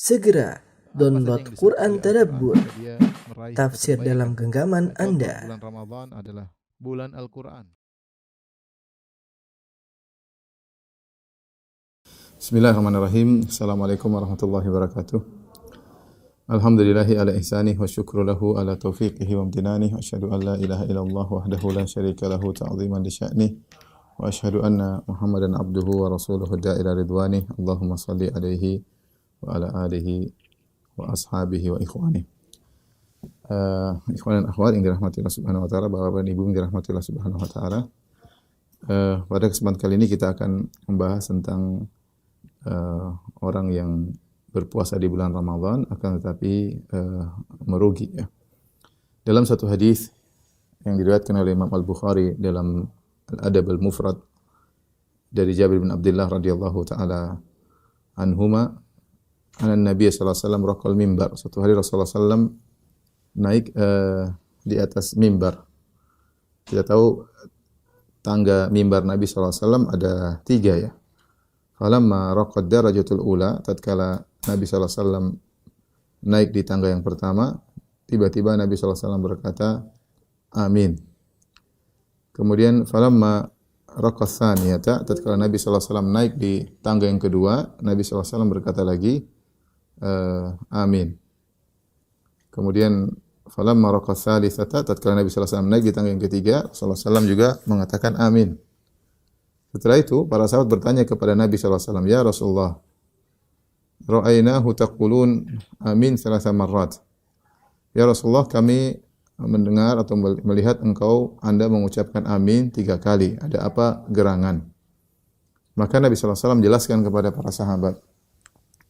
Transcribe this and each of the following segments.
Segera download yang Quran disebut Tadabbur, Al-Quran, dia meraih tafsir kebaikan. dalam genggaman Kita tahu bahwa Anda. bulan Ramadan adalah bulan Al-Quran. Bismillahirrahmanirrahim. Assalamualaikum warahmatullahi wabarakatuh. Alhamdulillahi ala ihsanih wa syukru lahu ala taufiqihi wa amtinanih. Wa asyhadu an la ilaha illallah wahdahu la syarika lahu ta'ziman li sya'nih. Wa asyhadu anna Muhammadan abduhu wa rasuluhu da'ila ridwanih. Allahumma salli alaihi wa ala alihi wa ashabihi wa ikhwanih. Ikhwan dan akhwat yang dirahmati Allah Subhanahu wa taala, Bapak dan Ibu yang dirahmati Allah Subhanahu wa taala. Pada kesempatan kali ini kita akan membahas tentang orang yang berpuasa di bulan Ramadan akan tetapi merugi ya. Dalam satu hadis yang diriwayatkan oleh Imam Al-Bukhari dalam Al-Adab Al-Mufrad dari Jabir bin Abdullah radhiyallahu taala anhuma, Nabi sallallahu alaihi wasallam raqal mimbar. Suatu hari Rasulullah sallallahu naik di atas mimbar. Kita tahu tangga mimbar Nabi sallallahu alaihi wasallam ada 3 ya. Falamma raqad darajatul ula, tatkala Nabi sallallahu alaihi wasallam naik di tangga yang pertama, tiba-tiba Nabi sallallahu alaihi wasallam berkata, amin. Kemudian falamma raqas tsaniyata, tatkala Nabi sallallahu alaihi wasallam naik di tangga yang kedua, Nabi sallallahu alaihi wasallam berkata lagi, amin. Kemudian falamma raqas tsalitsata, tatkala Nabi sallallahu alaihi wasallam naik di tangga yang ketiga, Rasulullah sallallahu alaihi wasallam juga mengatakan amin. Setelah itu, para sahabat bertanya kepada Nabi sallallahu alaihi wasallam, "Ya Rasulullah, ra'ainahu taqulun amin 3 marrat." Ya Rasulullah, kami mendengar atau melihat Anda mengucapkan amin 3 kali. Ada apa gerangan? Maka Nabi sallallahu alaihi wasallam jelaskan kepada para sahabat,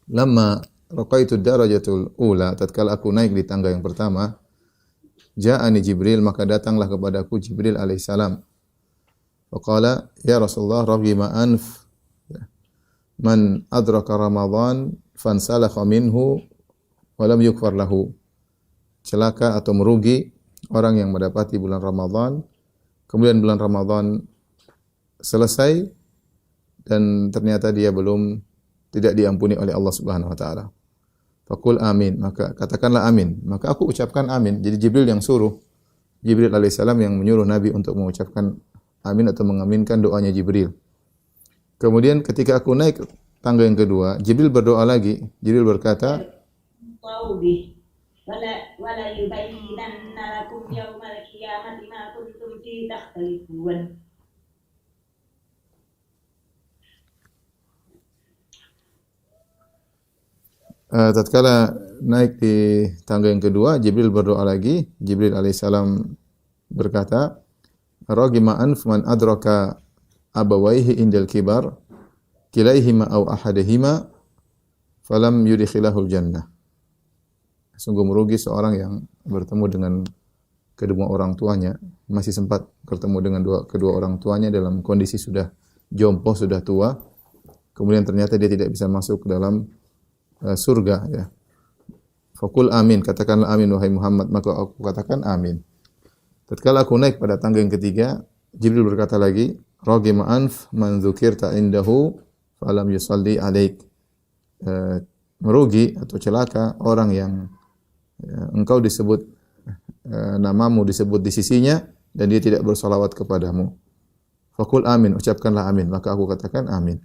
"Lamma raqaitu darajatul ula, tatkala aku naik di tangga yang pertama, ja'ani Jibril, maka datanglah kepadaku Jibril alaihissalam. Faqala, ya Rasulullah, raghima anf man adraka Ramadan fansalakha minhu wa lam yukfar lahu." Celaka atau merugi orang yang mendapati bulan Ramadan, kemudian bulan Ramadan selesai dan ternyata dia tidak diampuni oleh Allah Subhanahu wa taala. Faqul amin, maka katakanlah amin. Maka aku ucapkan amin. Jadi Jibril yang suruh, Jibril alaihissalam yang menyuruh Nabi untuk mengucapkan amin atau mengaminkan doanya Jibril. Kemudian ketika aku naik tangga yang kedua, Jibril berdoa lagi. Jibril berkata, wala yubayyinanna lakum yaumal qiyamati ma kuntum fihi takhtalifun. Tatkala naik di tangga yang kedua, Jibril berdoa lagi. Jibril alaihissalam berkata, raghima anf man adraka abawaihi indal kibar kilaihima aw ahadihima falam yudkhilahul jannah. Sungguh merugi seorang yang bertemu dengan kedua orang tuanya, masih sempat bertemu dengan kedua orang tuanya dalam kondisi sudah jompo, sudah tua. Kemudian ternyata dia tidak bisa masuk ke dalam surga ya. Faqul amin, katakanlah amin wahai Muhammad, maka aku katakan amin. Tatkala aku naik pada tangga yang ketiga, Jibril berkata lagi, raghima anf man dzukirta indahu falam yusalli alaik. Merugi atau celaka orang yang engkau disebut namamu disebut di sisinya dan dia tidak bersalawat kepadamu. Faqul amin, ucapkanlah amin, maka aku katakan amin.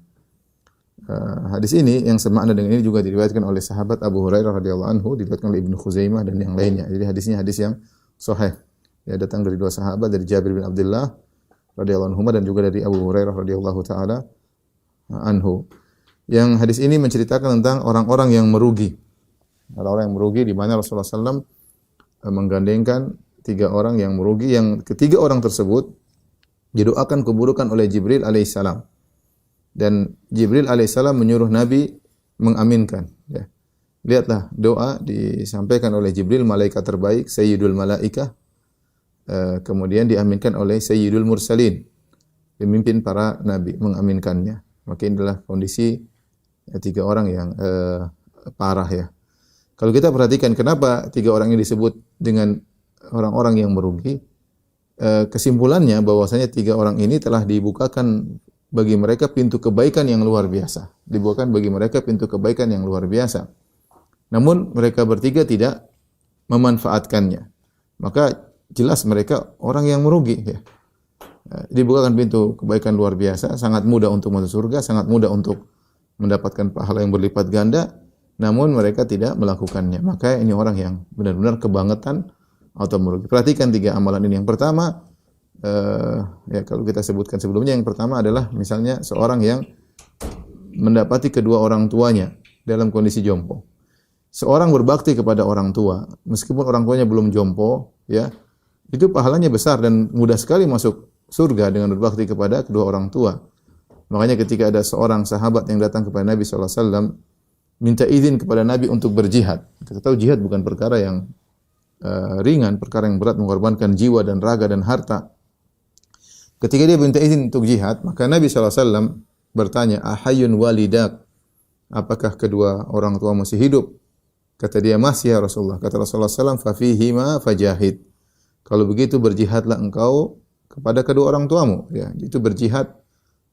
Hadis ini yang semakna dengan ini juga diriwayatkan oleh sahabat Abu Hurairah radhiyallahu anhu, diriwayatkan oleh Ibnu Khuzaimah dan yang lainnya. Jadi hadisnya hadis yang sahih. Ya, datang dari 2 sahabat, dari Jabir bin Abdullah radhiyallahu anhu dan juga dari Abu Hurairah radhiyallahu taala anhu. Yang hadis ini menceritakan tentang orang-orang yang merugi. Orang-orang yang merugi di mana Rasulullah SAW menggandengkan 3 orang yang merugi, yang ketiga orang tersebut didoakan keburukan oleh Jibril alaihissalam. Dan Jibril alaihissalam menyuruh Nabi mengaminkan. Ya. Lihatlah doa disampaikan oleh Jibril, malaikat terbaik, Sayyidul Malaikah. Kemudian diaminkan oleh Sayyidul Mursalin, pemimpin para nabi, mengaminkannya. Maka ini adalah kondisi 3 orang yang parah ya. Kalau kita perhatikan kenapa 3 orang ini disebut dengan orang-orang yang merugi, kesimpulannya bahwasanya 3 orang ini telah dibukakan bagi mereka pintu kebaikan yang luar biasa. Dibukakan bagi mereka pintu kebaikan yang luar biasa. Namun mereka bertiga tidak memanfaatkannya. Maka jelas mereka orang yang merugi ya. Dibukakan pintu kebaikan luar biasa, sangat mudah untuk masuk surga, sangat mudah untuk mendapatkan pahala yang berlipat ganda, namun mereka tidak melakukannya. Maka ini orang yang benar-benar kebangetan atau merugi. Perhatikan 3 amalan ini. Yang pertama, ya kalau kita sebutkan sebelumnya, yang pertama adalah misalnya seorang yang mendapati kedua orang tuanya dalam kondisi jompo. Seorang berbakti kepada orang tua, meskipun orang tuanya belum jompo, ya, itu pahalanya besar dan mudah sekali masuk surga dengan berbakti kepada kedua orang tua. Makanya ketika ada seorang sahabat yang datang kepada Nabi SAW, minta izin kepada Nabi untuk berjihad. Kita tahu jihad bukan perkara yang ringan, perkara yang berat, mengorbankan jiwa dan raga dan harta. Ketika dia minta izin untuk jihad, maka Nabi SAW bertanya, "Ahayyun walidak?" Apakah kedua orang tua masih hidup? Kata dia, "Masih ya Rasulullah." Kata Rasulullah SAW, "Fafihima fajahid." Kalau begitu berjihadlah engkau kepada kedua orang tuamu, ya. Itu berjihad,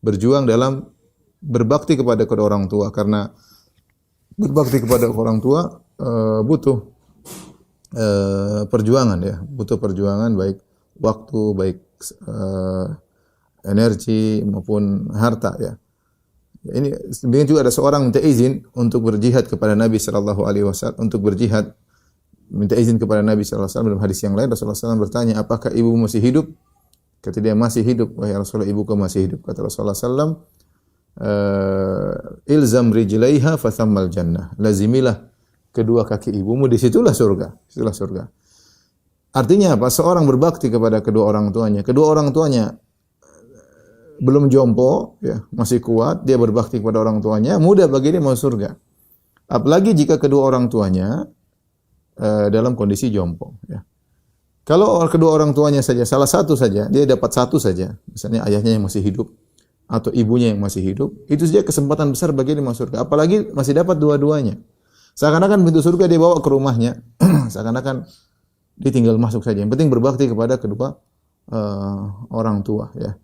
berjuang dalam berbakti kepada kedua orang tua, karena berbakti kepada orang tua butuh perjuangan ya, butuh perjuangan baik waktu, baik energi maupun harta ya. Ini demikian juga ada seorang minta izin untuk berjihad kepada Nabi sallallahu alaihi wasallam, untuk berjihad minta izin kepada Nabi sallallahu alaihi wasallam. Dalam hadis yang lain Rasulullah SAW bertanya, "Apakah ibu masih hidup?" Kata dia, "Masih hidup, wahai Rasulullah, ibuku masih hidup." Kata Rasulullah SAW, "Ilzam rijlaiha fathammal jannah." Lazimilah kedua kaki ibumu, disitulah surga. Disitulah surga. Artinya apa? Seorang berbakti kepada kedua orang tuanya. Kedua orang tuanya belum jompo, ya, masih kuat, dia berbakti kepada orang tuanya, mudah bagi dia masuk surga. Apalagi jika kedua orang tuanya dalam kondisi jompo, ya. Kalau kedua orang tuanya saja, salah satu saja, dia dapat satu saja, misalnya ayahnya yang masih hidup atau ibunya yang masih hidup, itu saja kesempatan besar bagi dia masuk surga. Apalagi masih dapat dua-duanya. Seakan-akan pintu surga dia bawa ke rumahnya, seakan-akan dia tinggal masuk saja. Yang penting berbakti kepada kedua orang tua, ya.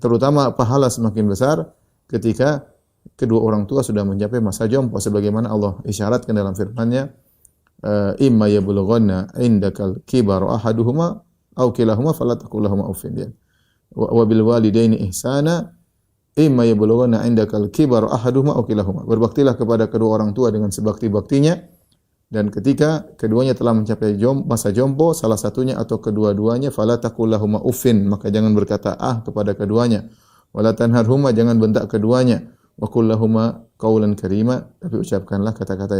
Terutama pahala semakin besar ketika kedua orang tua sudah mencapai masa jompo, sebagaimana Allah isyaratkan dalam firman-Nya, imma yablughanna indakal kibar ahaduhuma aw kilahuma fala taqul lahumā uffin, wa bil walidaini ihsana imma yablughanna indakal kibar ahaduhuma aw kilahuma. Berbaktilah kepada kedua orang tua dengan sebakti-baktinya, dan ketika keduanya telah mencapai masa jompo, salah satunya atau kedua-duanya, fala taqul lahumā uffin, maka jangan berkata kepada keduanya, wala tanharhuma, jangan bentak keduanya, wa qul lahumā qawlan karīma, tapi ucapkanlah kata-kata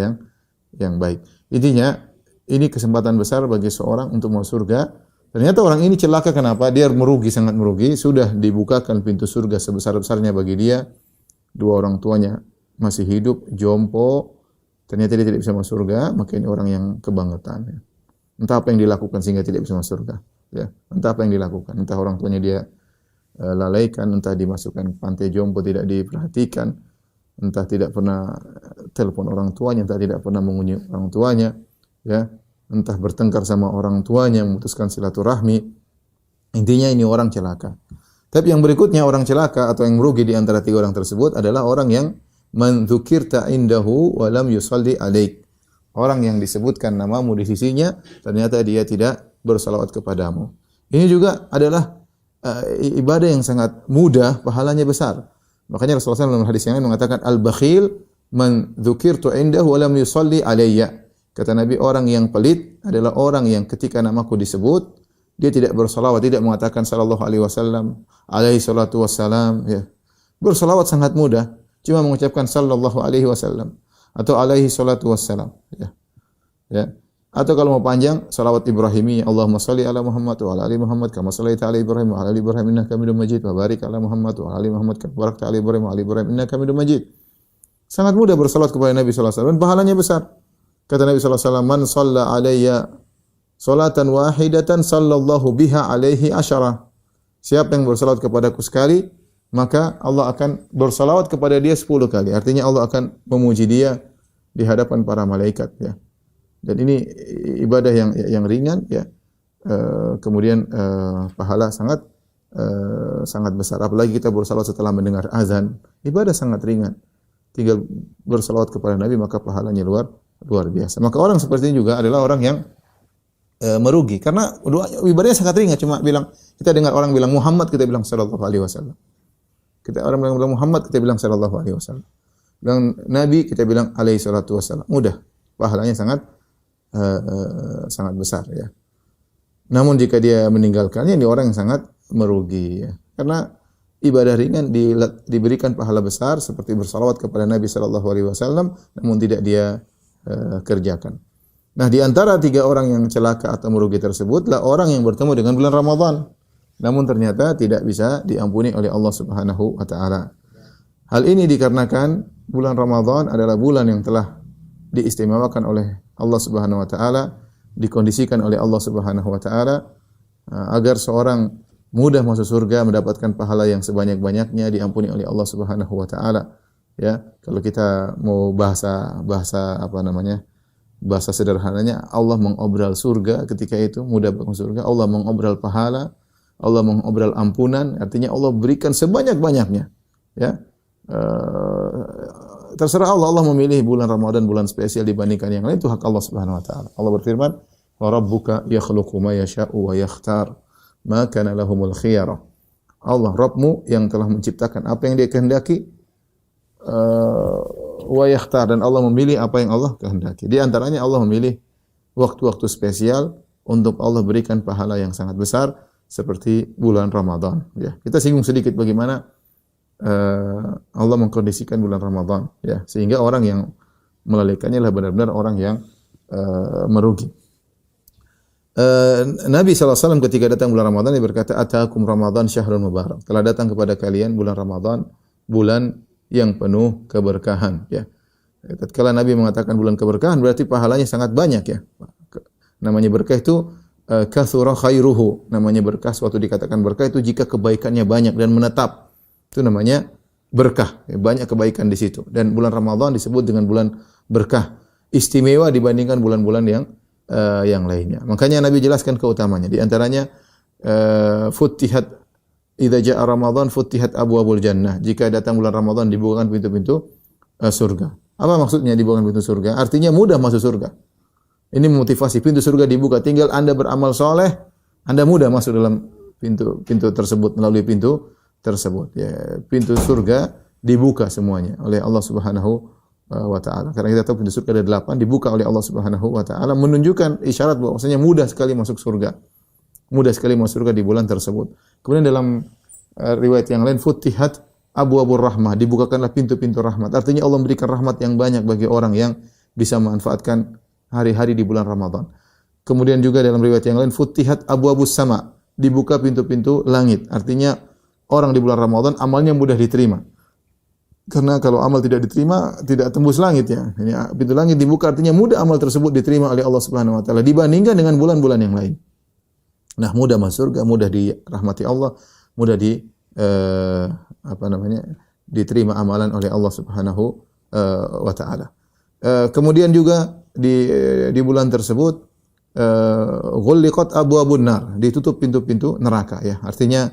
yang baik. Intinya, ini kesempatan besar bagi seorang untuk masuk surga. Ternyata orang ini celaka, kenapa? Dia merugi, sangat merugi. Sudah dibukakan pintu surga sebesar-besarnya bagi dia. Dua orang tuanya masih hidup, jompo. Ternyata dia tidak bisa masuk surga, maka ini orang yang kebangetan. Ya. Entah apa yang dilakukan sehingga tidak bisa masuk surga. Ya. Entah apa yang dilakukan. Entah orang tuanya dia lalaikan, entah dimasukkan ke pantai jompo tidak diperhatikan, entah tidak pernah telepon orang tuanya, entah tidak pernah mengunjungi orang tuanya, ya, entah bertengkar sama orang tuanya, memutuskan silaturahmi. Intinya ini orang celaka. Tapi yang berikutnya, orang celaka atau yang merugi di antara tiga orang tersebut adalah orang yang man dzukirta indahu wa lam yusalli alaik. Orang yang disebutkan namamu di sisinya, ternyata dia tidak bersalawat kepadamu. Ini juga adalah ibadah yang sangat mudah, pahalanya besar. Makanya Rasulullah SAW dalam hadis yang lain mengatakan, al-bakhil man dzukirtu indahu wa lam yusalli alayya. Kata Nabi, orang yang pelit adalah orang yang ketika namaku disebut, dia tidak bersalawat, tidak mengatakan sallallahu alaihi wasallam, alaihi salatu wassalam, ya. Bersalawat sangat mudah, cuma mengucapkan sallallahu alaihi wasallam atau alaihi salatu wassalam, ya. Ya. Atau kalau mau panjang, salawat Ibrahimi, Allahumma salli ala Muhammad wa ala ali Muhammad kama shallaita ala Ibrahim wa ala ali Ibrahim innaka Hamidum Majid, wa barik ala Muhammad wa ala ali Muhammad kama barakta ala Ibrahim wa ala ali Ibrahim innaka Hamidum Majid. Sangat mudah bersalawat kepada Nabi sallallahu alaihi wasallam dan pahalanya besar. Kata Nabi sallallahu alaihi wasallam, "Man shalla alayya salatan wahidatan sallallahu biha alaihi asyara." Siapa yang bersalawat kepadaku sekali, maka Allah akan bersalawat kepada dia 10 kali. Artinya Allah akan memuji dia di hadapan para malaikat, ya. Dan ini ibadah yang ringan, ya. Kemudian pahala sangat besar. Apalagi kita bersalawat setelah mendengar azan, ibadah sangat ringan. Tinggal bersalawat kepada Nabi maka pahalanya luar luar biasa. Maka orang seperti ini juga adalah orang yang merugi karena doa ibadahnya sangat ringan, cuma bilang, kita dengar orang bilang Muhammad, kita bilang sallallahu alaihi wasallam. Kita orang bilang Muhammad, kita bilang sallallahu alaihi wasallam. Bilang Nabi, kita bilang alaihi salatu wasallam. Mudah, pahalanya sangat sangat besar ya. Namun jika dia meninggalkannya, ini orang yang sangat merugi ya. Karena ibadah ringan diberikan pahala besar seperti bersalawat kepada Nabi sallallahu alaihi wasallam, namun tidak dia kerjakan. Nah, di antara 3 orang yang celaka atau merugi tersebutlah orang yang bertemu dengan bulan Ramadan, namun ternyata tidak bisa diampuni oleh Allah Subhanahu wa taala. Hal ini dikarenakan bulan Ramadan adalah bulan yang telah diistimewakan oleh Allah Subhanahu wa taala, dikondisikan oleh Allah Subhanahu wa taala agar seorang mudah masuk surga, mendapatkan pahala yang sebanyak-banyaknya, diampuni oleh Allah Subhanahu wa taala. Ya, kalau kita mau bahasa sederhananya, Allah mengobral surga ketika itu, mudah masuk surga. Allah mengobral pahala, Allah mengobral ampunan, artinya Allah berikan sebanyak-banyaknya. Ya, terserah Allah, Allah memilih bulan Ramadan bulan spesial dibandingkan yang lain, itu hak Allah Subhanahu wa taala. Allah berfirman, "Wa rabbuka yakhluqu ma yasha'u wa yakhtar, ma kana lahumul khiyarah." Allah, Rabbmu yang telah menciptakan apa yang Dia kehendaki, wa yakhtar, dan Allah memilih apa yang Allah kehendaki. Di antaranya Allah memilih waktu-waktu spesial untuk Allah berikan pahala yang sangat besar seperti bulan Ramadan. Ya, kita singgung sedikit bagaimana Allah mengkondisikan bulan Ramadan, ya, sehingga orang yang melalaikannya adalah benar-benar orang yang merugi. Nabi SAW ketika datang bulan Ramadan, dia berkata, "Ataakum Ramadan syahrun mubarak." Telah datang kepada kalian bulan Ramadan, bulan yang penuh keberkahan, ya. Tatkala Nabi mengatakan bulan keberkahan, berarti pahalanya sangat banyak, ya. Namanya berkah itu katsura khairuhu. Namanya berkah, suatu dikatakan berkah itu jika kebaikannya banyak dan menetap. Itu namanya berkah, ya, banyak kebaikan di situ. Dan bulan Ramadan disebut dengan bulan berkah, istimewa dibandingkan bulan-bulan yang lainnya. Makanya Nabi jelaskan keutamanya. Di antaranya futtihat idza jaa Ramadan futtihat abwabul jannah. Jika datang bulan Ramadan dibukakan pintu-pintu surga. Apa maksudnya dibukakan pintu surga? Artinya mudah masuk surga. Ini memotivasi, pintu surga dibuka, tinggal Anda beramal soleh, Anda mudah masuk dalam pintu tersebut, melalui pintu tersebut. Ya, pintu surga dibuka semuanya oleh Allah Subhanahu wa taala. Karena kita tahu pintu surga ada 8 dibuka oleh Allah Subhanahu wa taala, menunjukkan isyarat bahwasanya mudah sekali masuk surga. Mudah sekali masuk surga di bulan tersebut. Kemudian dalam riwayat yang lain, futtihat abwabur rahmah, dibukakanlah pintu-pintu rahmat. Artinya Allah memberikan rahmat yang banyak bagi orang yang bisa memanfaatkan hari-hari di bulan Ramadan. Kemudian juga dalam riwayat yang lain, futtihat abwabus sama, dibuka pintu-pintu langit. Artinya orang di bulan Ramadan amalnya mudah diterima. Karena kalau amal tidak diterima, tidak tembus langit, ya. Ini pintu langit dibuka, artinya mudah amal tersebut diterima oleh Allah Subhanahu wa taala dibandingkan dengan bulan-bulan yang lain. Nah, mudah masuk surga, mudah dirahmati Allah, mudah diterima amalan oleh Allah Subhanahu wa taala. Kemudian juga di bulan tersebut ghulliqat abwabun nar, ditutup pintu-pintu neraka, ya. Artinya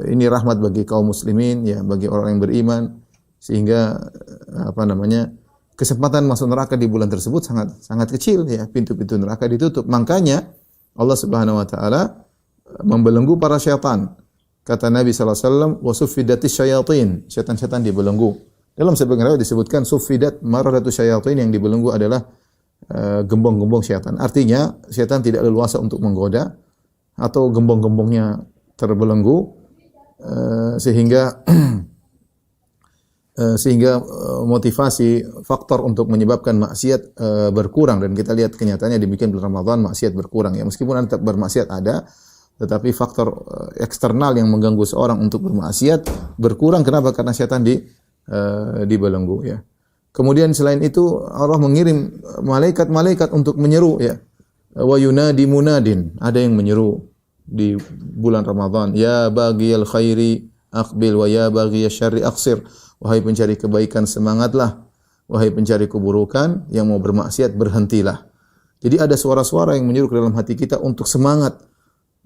ini rahmat bagi kaum muslimin, ya, bagi orang yang beriman, sehingga kesempatan masuk neraka di bulan tersebut sangat kecil, ya. Pintu-pintu neraka ditutup. Makanya Allah Subhanahu wa taala membelenggu para syaitan. Kata Nabi sallallahu alaihi wasallam, "Wa suffidatis syayatin." Syaitan-syaitan dibelenggu. Dalam sebagian riwayat disebutkan suffidat maradatus syayatin, yang dibelenggu adalah gembong-gembong syaitan. Artinya syaitan tidak leluasa untuk menggoda, atau gembong-gembongnya terbelenggu sehingga motivasi faktor untuk menyebabkan maksiat berkurang, dan kita lihat kenyataannya demikian bulan Ramadan maksiat berkurang, ya. Meskipun tetap bermaksiat ada, tetapi faktor eksternal yang mengganggu seorang untuk bermaksiat berkurang. Kenapa? Karena syaitan dibelenggu, ya. Kemudian selain itu Allah mengirim malaikat-malaikat untuk menyeru, ya. Wa yunadi munadin, ada yang menyeru di bulan Ramadan, ya baghiyal khairi aqbil wa ya baghiyasy syarri aqsir. Wahai pencari kebaikan, semangatlah. Wahai pencari keburukan, yang mau bermaksiat, berhentilah. Jadi ada suara-suara yang menyuruh ke dalam hati kita untuk semangat.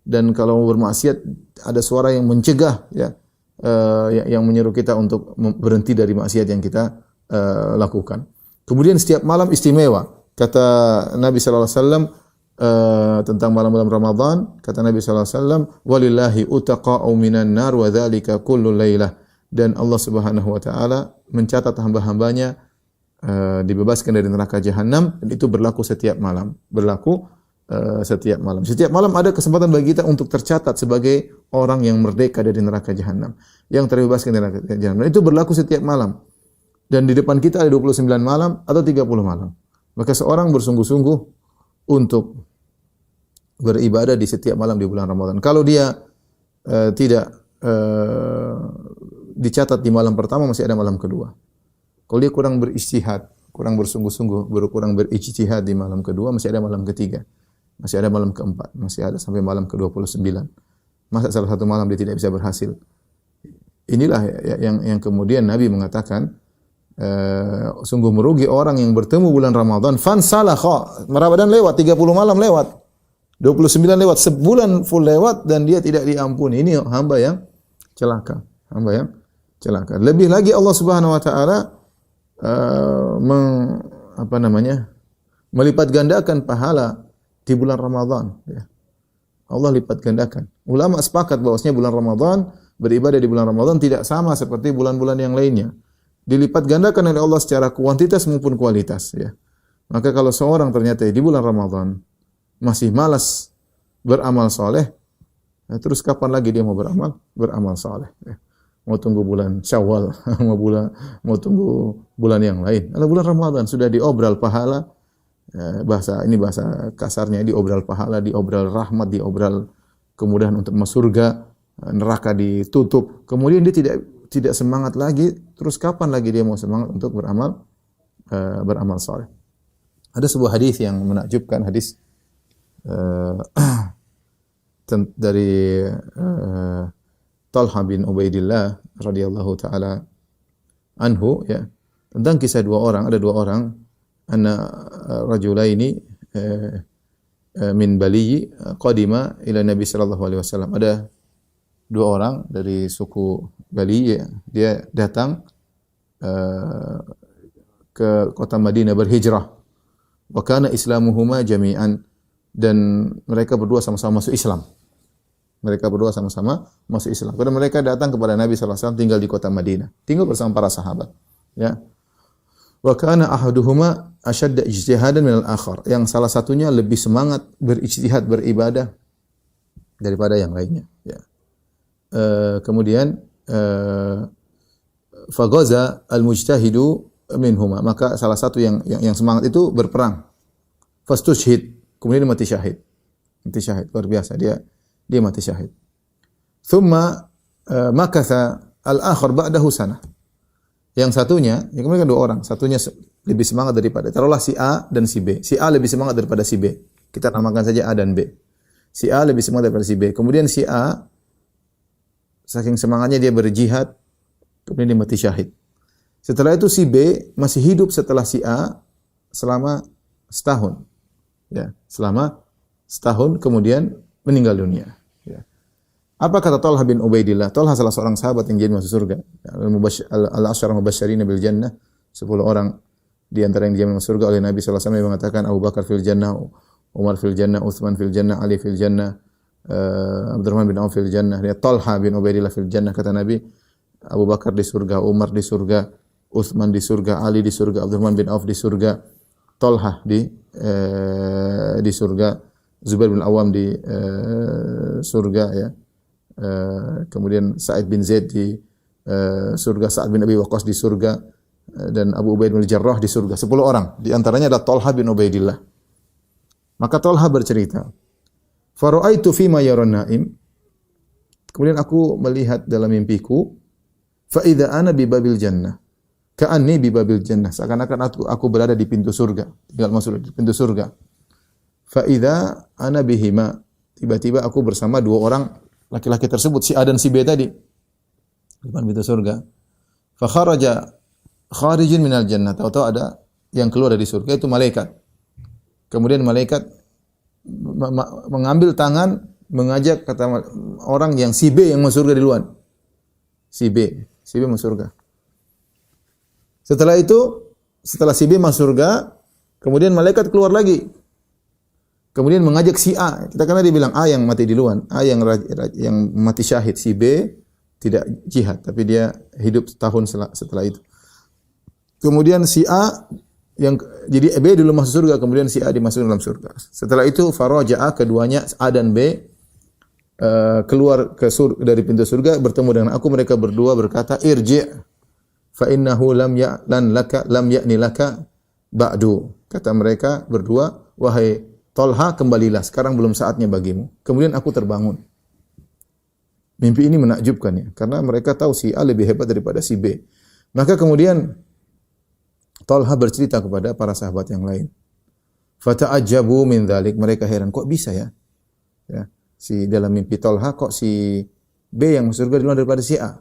Dan kalau mau bermaksiat, ada suara yang mencegah, ya, yang menyuruh kita untuk berhenti dari maksiat yang kita lakukan. Kemudian setiap malam istimewa. Kata Nabi sallallahu alaihi wasallam tentang malam-malam Ramadan, kata Nabi sallallahu alaihi wasallam, "Walillahi utaqa'u minan nar wa dzalika kullu lailah." Dan Allah Subhanahu wa taala mencatat hamba-hambanya dibebaskan dari neraka jahanam, dan itu berlaku setiap malam. Setiap malam. Setiap malam ada kesempatan bagi kita untuk tercatat sebagai orang yang merdeka dari neraka jahanam, yang terbebaskan dari neraka jahanam. Dan itu berlaku setiap malam. Dan di depan kita ada 29 malam atau 30 malam. Maka seorang bersungguh-sungguh untuk beribadah di setiap malam di bulan Ramadan. Kalau dia tidak dicatat di malam pertama, masih ada malam kedua. Kalau dia kurang berijtihad, kurang bersungguh-sungguh, kurang berijtihad di malam kedua, masih ada malam ketiga, masih ada malam keempat, masih ada sampai malam ke-29. Masa salah satu malam dia tidak bisa berhasil? Inilah yang kemudian Nabi mengatakan, sungguh merugi orang yang bertemu bulan Ramadan, fansalakha, Ramadan lewat, 30 malam lewat, 29 lewat, sebulan full lewat, dan dia tidak diampuni. Ini hamba yang celaka, hamba yang celaka. Lebih lagi Allah Subhanahu wa taala melipat gandakan pahala di bulan Ramadan, ya. Allah lipat gandakan. Ulama sepakat bahwasanya bulan Ramadan, beribadah di bulan Ramadan tidak sama seperti bulan-bulan yang lainnya. Dilipat gandakan oleh Allah secara kuantitas maupun kualitas, ya. Maka kalau seorang ternyata di bulan Ramadan masih malas beramal soleh, terus kapan lagi dia mau beramal soleh, ya. Mau tunggu bulan Syawal, mau tunggu bulan yang lain. Kalau bulan Ramadan sudah diobral pahala, bahasa kasarnya, diobral pahala, diobral rahmat, diobral kemudahan untuk masuk surga, neraka ditutup. Kemudian dia tidak semangat lagi, terus kapan lagi dia mau semangat untuk beramal soleh? Ada sebuah hadis yang menakjubkan, hadis dari Talha bin Ubaidillah radhiyallahu taala anhu, ya, tentang kisah ada dua orang anna rajulaini min Bali qadima ila Nabi sallallahu alaihi wasallam. Ada dua orang dari suku Bali, ya, dia datang ke kota Madinah berhijrah. Wa kana islamuhuma jami'an, dan mereka berdua sama-sama masuk Islam. Kemudian mereka datang kepada Nabi sallallahu alaihi wasallam, tinggal di kota Madinah, tinggal bersama para sahabat, ya. Wa kana ahaduhuma ashadda ijtihadan min al-akhar, yang salah satunya lebih semangat berijtihad, beribadah daripada yang lainnya, ya. Kemudian faghaza al-mujtahidu minhuma, maka salah satu yang semangat itu berperang. Fastushhid, kemudian mati syahid. Luar biasa, dia mati syahid. Thumma makatha al-akhar ba'dahu sanah. Yang satunya, yang kemudian dua orang, satunya lebih semangat daripada, taruhlah si A dan si B. Si A lebih semangat daripada si B. Kita namakan saja A dan B. Si A lebih semangat daripada si B. Kemudian si A saking semangatnya dia berjihad, kemudian dia mati syahid. Setelah itu si B masih hidup setelah si A selama setahun. Ya, selama setahun, kemudian meninggal dunia. Ya. Apa kata Talha bin Ubaidillah? Talha salah seorang sahabat yang jadi masuk surga. Al-Asyarah Mubasysyirin bil Jannah, 10 orang di antara yang dijamin masuk surga oleh Nabi sallallahu alaihi wasallam, yang mengatakan Abu Bakar fil Jannah, Umar fil Jannah, Utsman fil Jannah, Ali fil Jannah, Abdurrahman bin Auf fil Jannah, Talha bin Ubaidillah fil Jannah. Kata Nabi, Abu Bakar di surga, Umar di surga, Utsman di surga, Ali di surga, Abdurrahman bin Auf di surga, Talha di surga, Zubair bin Awam di surga, ya. Kemudian Sa'id bin Zaid di surga, Sa'ad bin Abi Waqqas di surga, dan Abu Ubaid bin Jarrah di surga. 10 orang, di antaranya ada Talha bin Ubaidillah. Maka Talha bercerita, "Fara'aitu fima yaran naim." Kemudian aku melihat dalam mimpiku, fa idza ana bi babil jannah. Ka'anni bi babil jannah. Seakan-akan aku berada di pintu surga, tinggal masuk di pintu surga. Fa idza ana bihima. Tiba-tiba aku bersama dua orang laki-laki tersebut, si A dan si B tadi, di depan pintu surga. Fa kharaja kharijun minal jannah. Tahu-tahu ada yang keluar dari surga, itu malaikat. Kemudian malaikat mengambil tangan, mengajak kata orang yang si B yang masuk surga duluan. Si B masuk surga. Setelah itu setelah si B masuk surga, kemudian malaikat keluar lagi. Kemudian mengajak si A. Kita karena dia bilang A yang mati duluan, A yang mati syahid, si B tidak jihad, tapi dia hidup setahun setelah itu. Kemudian si A jadi B dulu masuk surga, kemudian si A dimasukkan dalam surga. Setelah itu faraja'a, keduanya A dan B keluar dari pintu surga bertemu dengan aku, mereka berdua berkata irji' fa innahu lam ya'ni laka ba'du. Kata mereka berdua, wahai Tolha, kembalilah, sekarang belum saatnya bagimu. Kemudian aku terbangun. Mimpi ini menakjubkan ya, karena mereka tahu si A lebih hebat daripada si B. Maka kemudian Tolha bercerita kepada para sahabat yang lain. Fata'ajabu min dzalik, mereka heran, kok bisa ya? Si dalam mimpi Tolha kok si B yang masuk surga duluan daripada si A.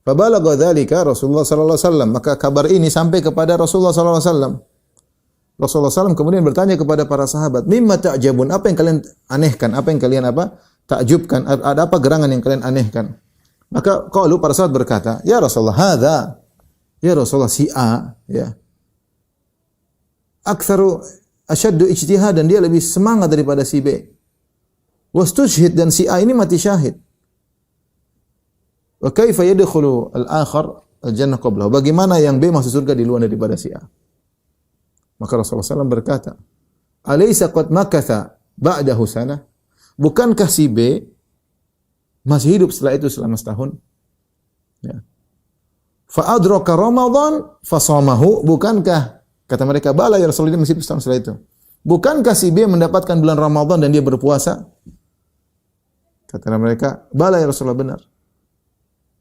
Fabalagha dzalika Rasulullah sallallahu alaihi wasallam, maka kabar ini sampai kepada Rasulullah sallallahu alaihi wasallam. Rasulullah SAW kemudian bertanya kepada para sahabat, mimma ta'jabun, apa yang kalian anehkan, apa yang kalian takjubkan, ada apa gerangan yang kalian anehkan? Maka qalu, para sahabat berkata, ya Rasulullah, hadza, ya Rasulullah, si A, ya, aktsaru asyaddu ijtihadan, dia lebih semangat daripada si B. Wastushhid, dan si A ini mati syahid. Wa kaifa yadkhulu al-akhar al-jannah qablahu, bagaimana yang B masuk surga di luar daripada si A? Maka Rasulullah SAW berkata, alaysa qad makatha ba'dahu sanah, bukankah si B masih hidup setelah itu selama setahun? Ya. Fa adraka Ramadan fasamahu, bukankah, kata mereka, bala ya Rasulullah, masih hidup setahun setelah itu. Bukankah si B mendapatkan bulan Ramadan dan dia berpuasa? Kata mereka, bala ya Rasulullah, benar.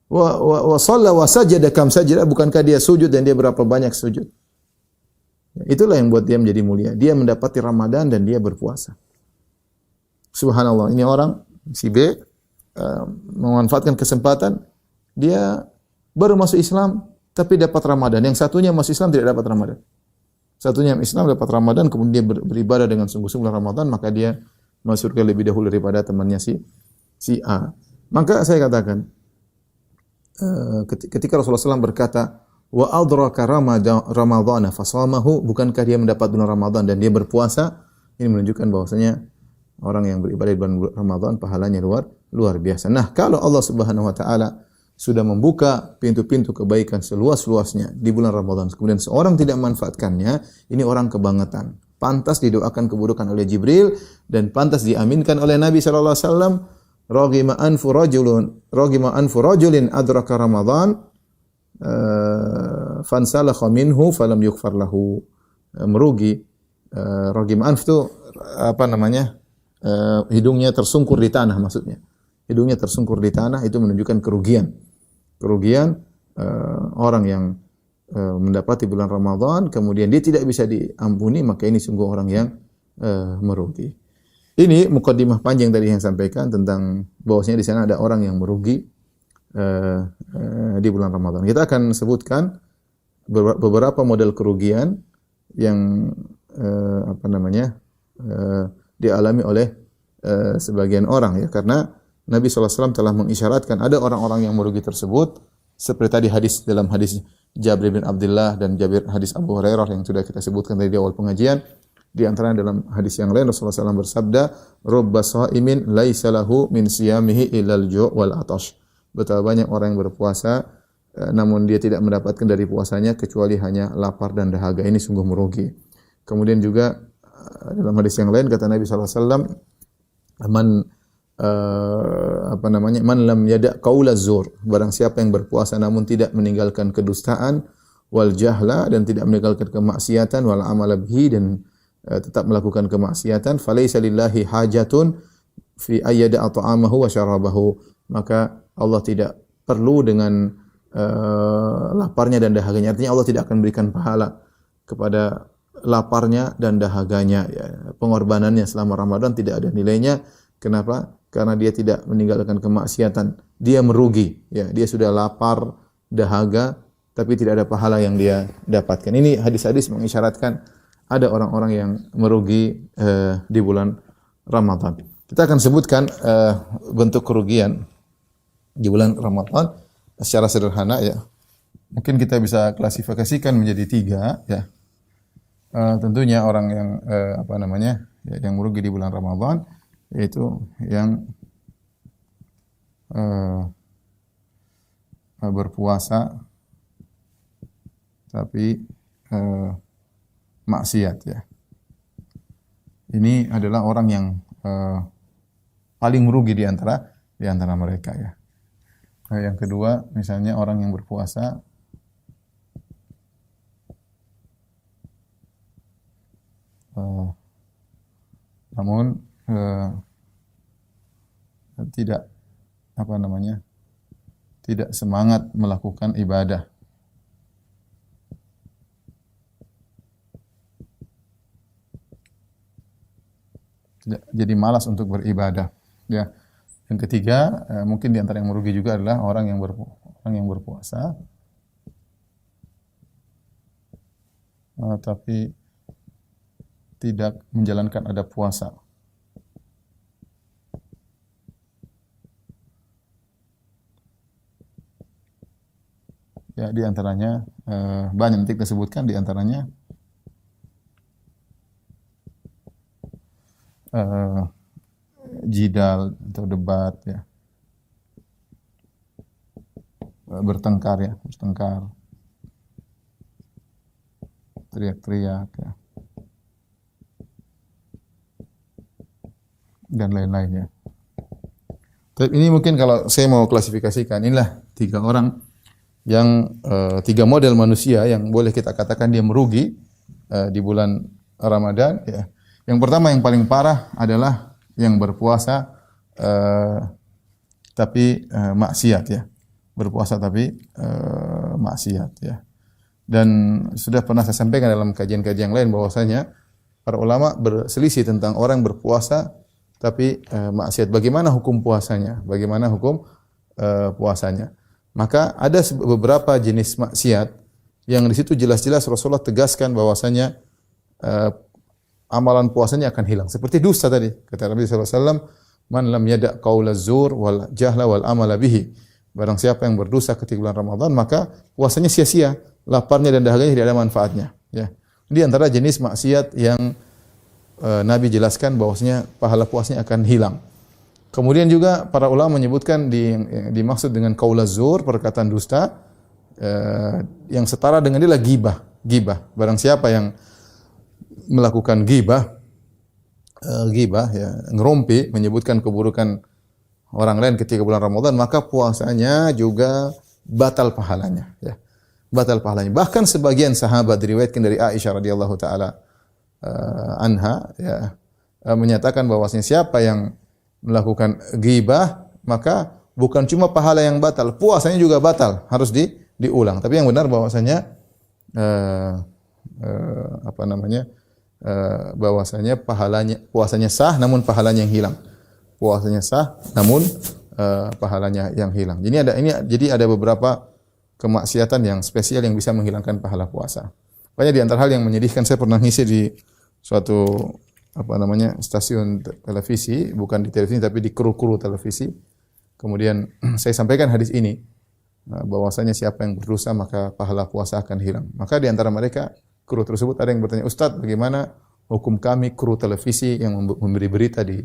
Wa shalla wa sajada kam sajada, bukankah dia sujud dan dia berapa banyak sujud? Itulah yang buat dia menjadi mulia. Dia mendapati Ramadan dan dia berpuasa. Subhanallah, ini orang si B memanfaatkan kesempatan, dia baru masuk Islam tapi dapat Ramadan. Yang satunya masuk Islam tidak dapat Ramadan. Satunya Islam dapat Ramadan, kemudian dia beribadah dengan sungguh-sungguh Ramadan, maka dia masuk surga lebih dahulu daripada temannya si A. Maka saya katakan, ketika Rasulullah SAW berkata, wa adraka Ramadhana fasamahu, bukankah dia mendapat bulan Ramadan dan dia berpuasa? Ini menunjukkan bahwasanya orang yang beribadah di bulan Ramadan pahalanya luar biasa. Nah, kalau Allah Subhanahu wa taala sudah membuka pintu-pintu kebaikan seluas-luasnya di bulan Ramadan, kemudian seorang tidak memanfaatkannya, ini orang kebangetan. Pantas didoakan keburukan oleh Jibril dan pantas diaminkan oleh Nabi sallallahu alaihi wasallam. Raghima anfu rajulin adraka Ramadan fansalakha minhu falam yughfar lahu, merugi. Raghim anf itu apa namanya, hidungnya tersungkur di tanah, maksudnya hidungnya tersungkur di tanah, itu menunjukkan kerugian orang yang mendapati bulan Ramadan kemudian dia tidak bisa diampuni, maka ini sungguh orang yang merugi. Ini mukadimah panjang tadi yang sampaikan tentang bahwasanya di sana ada orang yang merugi di bulan Ramadan. Kita akan sebutkan beberapa model kerugian yang dialami oleh sebagian orang, ya, karena Nabi SAW telah mengisyaratkan ada orang-orang yang merugi tersebut, seperti tadi dalam hadis Jabir bin Abdullah dan hadis Abu Hurairah yang sudah kita sebutkan tadi di awal pengajian. Di antara dalam hadis yang lain Rasulullah SAW bersabda, "Rubba sha'imin laisa lahu min siyamihi illal ju' wal 'atash." Betapa banyak orang yang berpuasa namun dia tidak mendapatkan dari puasanya kecuali hanya lapar dan dahaga. Ini sungguh merugi. Kemudian juga dalam hadis yang lain kata Nabi sallallahu alaihi wasallam, man lam yada' qaula zur, barang siapa yang berpuasa namun tidak meninggalkan kedustaan, wal jahla, dan tidak meninggalkan kemaksiatan, wal amala bihi, dan tetap melakukan kemaksiatan, falaisa lillahi hajatun fi ayyada ta'amahu wa syarabahu, maka Allah tidak perlu dengan laparnya dan dahaganya. Artinya Allah tidak akan berikan pahala kepada laparnya dan dahaganya, ya. Pengorbanannya selama Ramadan tidak ada nilainya. Kenapa? Karena dia tidak meninggalkan kemaksiatan. Dia merugi, ya. Dia sudah lapar, dahaga, tapi tidak ada pahala yang dia dapatkan. Ini hadis-hadis mengisyaratkan ada orang-orang yang merugi di bulan Ramadan. Kita akan sebutkan bentuk kerugian di bulan Ramadan secara sederhana, ya. mungkin kita bisa klasifikasikan menjadi tiga, ya. Tentunya orang yang apa namanya, ya, yang merugi di bulan Ramadan, yaitu yang berpuasa tapi maksiat, ya. Ini adalah orang yang paling merugi di antara mereka, ya. Yang kedua, misalnya orang yang berpuasa namun tidak apa namanya, tidak semangat melakukan ibadah. Jadi malas untuk beribadah, ya. Yang ketiga, mungkin di antara yang merugi juga adalah orang yang berpuasa tapi tidak menjalankan adab puasa. Ya, di antaranya banyak nanti kita sebutkan, di antaranya jidal atau debat, ya, bertengkar, teriak-teriak, ya, dan lain-lainnya. Tapi ini mungkin kalau saya mau klasifikasikan, inilah tiga orang yang tiga model manusia yang boleh kita katakan dia merugi di bulan Ramadan, ya. Yang pertama, yang paling parah adalah yang berpuasa tapi maksiat, ya. Berpuasa tapi maksiat, ya. Dan sudah pernah saya sampaikan dalam kajian-kajian lain bahwasanya para ulama berselisih tentang orang berpuasa tapi maksiat. Bagaimana hukum puasanya? Bagaimana hukum puasanya? Maka ada beberapa jenis maksiat yang di situ jelas-jelas Rasulullah tegaskan bahwasanya amalan puasanya akan hilang. Seperti dusta tadi, kata Nabi sallallahu alaihi wasallam, "Man lam yada' qaulaz zur wal jahla wal amala bihi." Barang siapa yang berdosa ketika bulan Ramadan, maka puasanya sia-sia, laparnya dan dahaganya tidak ada manfaatnya, ya. Di antara jenis maksiat yang Nabi jelaskan bahwasanya pahala puasanya akan hilang. Kemudian juga para ulama menyebutkan dimaksud dengan qaulaz zur, perkataan dusta, yang setara dengan dia adalah ghibah. Barang siapa yang melakukan ghibah, ya, ngerumpi, menyebutkan keburukan orang lain ketika bulan Ramadan, maka puasanya juga batal pahalanya, ya. Batal pahalanya. Bahkan sebagian sahabat diriwayatkan dari Aisyah radhiyallahu taala anha, ya, menyatakan bahwasanya siapa yang melakukan ghibah, maka bukan cuma pahala yang batal, puasanya juga batal, harus diulang. Tapi yang benar bahwasanya apa namanya? Bahwasanya puasanya sah namun pahalanya yang hilang. Puasanya sah namun pahalanya yang hilang. Jadi ada beberapa kemaksiatan yang spesial yang bisa menghilangkan pahala puasa. Banyak di antara hal yang menyedihkan, saya pernah ngisi di suatu apa namanya, stasiun televisi, bukan di televisi tapi di kru televisi. Kemudian saya sampaikan hadis ini, bahwasanya siapa yang berdosa maka pahala puasa akan hilang. Maka di antara mereka kru tersebut ada yang bertanya, "Ustaz, bagaimana hukum kami kru televisi yang memberi berita di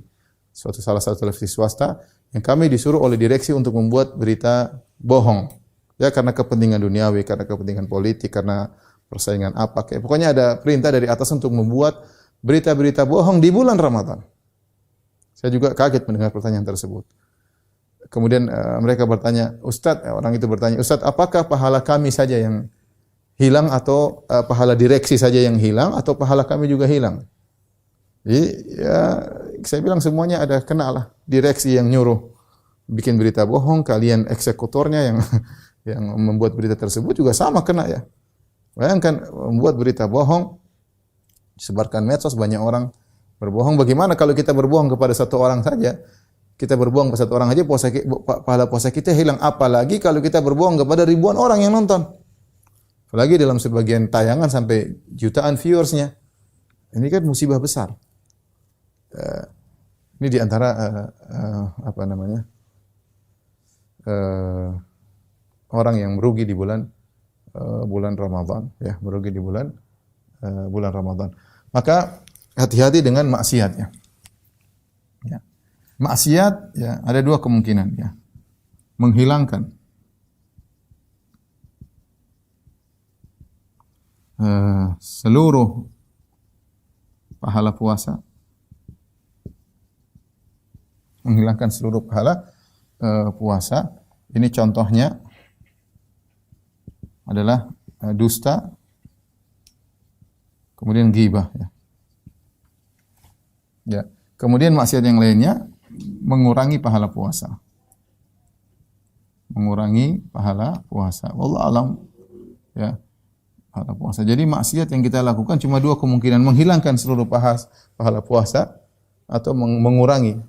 salah satu televisi swasta yang kami disuruh oleh direksi untuk membuat berita bohong, ya, karena kepentingan duniawi, karena kepentingan politik, karena persaingan apa, kayak pokoknya ada perintah dari atas untuk membuat berita-berita bohong di bulan Ramadan." Saya juga kaget mendengar pertanyaan tersebut. Kemudian mereka bertanya, orang itu bertanya, "Ustaz, apakah pahala kami saja yang hilang atau pahala direksi saja yang hilang atau pahala kami juga hilang?" Jadi ya saya bilang semuanya ada kena lah. Direksi yang nyuruh bikin berita bohong, kalian eksekutornya yang membuat berita tersebut juga sama kena, ya. Bayangkan membuat berita bohong, disebarkan medsos, banyak orang berbohong. Bagaimana kalau kita berbohong kepada satu orang saja? Kita berbohong kepada satu orang saja, pahala puasa kita hilang. Apalagi kalau kita berbohong kepada ribuan orang yang nonton. Apalagi dalam sebagian tayangan sampai jutaan viewersnya. Ini kan musibah besar. Ini di antara apa namanya, orang yang merugi di bulan bulan Ramadan, ya, merugi di bulan Ramadan. Maka hati-hati dengan maksiat, ya. Ya. Maksiat, ya, ada dua kemungkinan, ya. Menghilangkan seluruh pahala puasa, menghilangkan seluruh pahala puasa. Ini contohnya adalah dusta, kemudian ghibah, ya. Ya. Kemudian maksiat yang lainnya mengurangi pahala puasa. Mengurangi pahala puasa. Wallahu alam, ya. Pahala puasa. Jadi maksiat yang kita lakukan cuma dua kemungkinan, menghilangkan seluruh pahala puasa atau mengurangi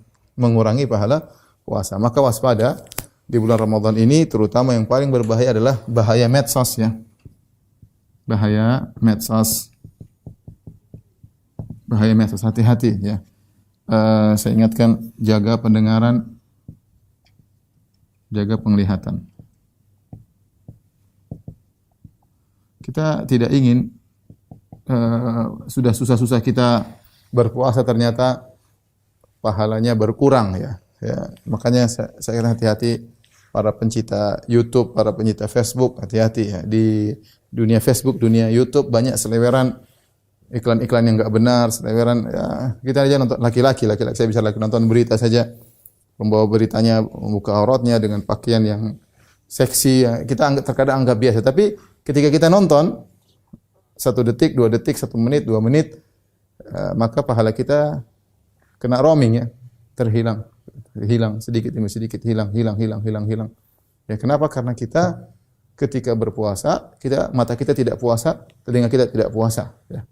pahala puasa. Maka waspada di bulan Ramadan ini, terutama yang paling berbahaya adalah bahaya medsos, ya. Bahaya medsos. Bahaya medsos, hati-hati, ya. Saya ingatkan, jaga pendengaran, jaga penglihatan. Kita tidak ingin sudah susah-susah kita berpuasa ternyata pahalanya berkurang, ya. Ya, makanya saya kira hati-hati para pencinta YouTube, para pencinta Facebook, hati-hati, ya. Di dunia Facebook, dunia YouTube banyak seleweran iklan-iklan yang enggak benar, seleweran, ya. Kita aja nonton laki-laki saya bisa nonton berita saja, pembawa beritanya membuka auratnya dengan pakaian yang seksi, ya. Kita terkadang anggap biasa, tapi ketika kita nonton 1 detik, 2 detik, 1 menit, 2 menit, maka pahala kita kena roaming, ya, hilang sedikit demi sedikit, hilang. Ya, kenapa? Karena kita ketika berpuasa, mata kita tidak puasa, telinga kita tidak puasa, ya.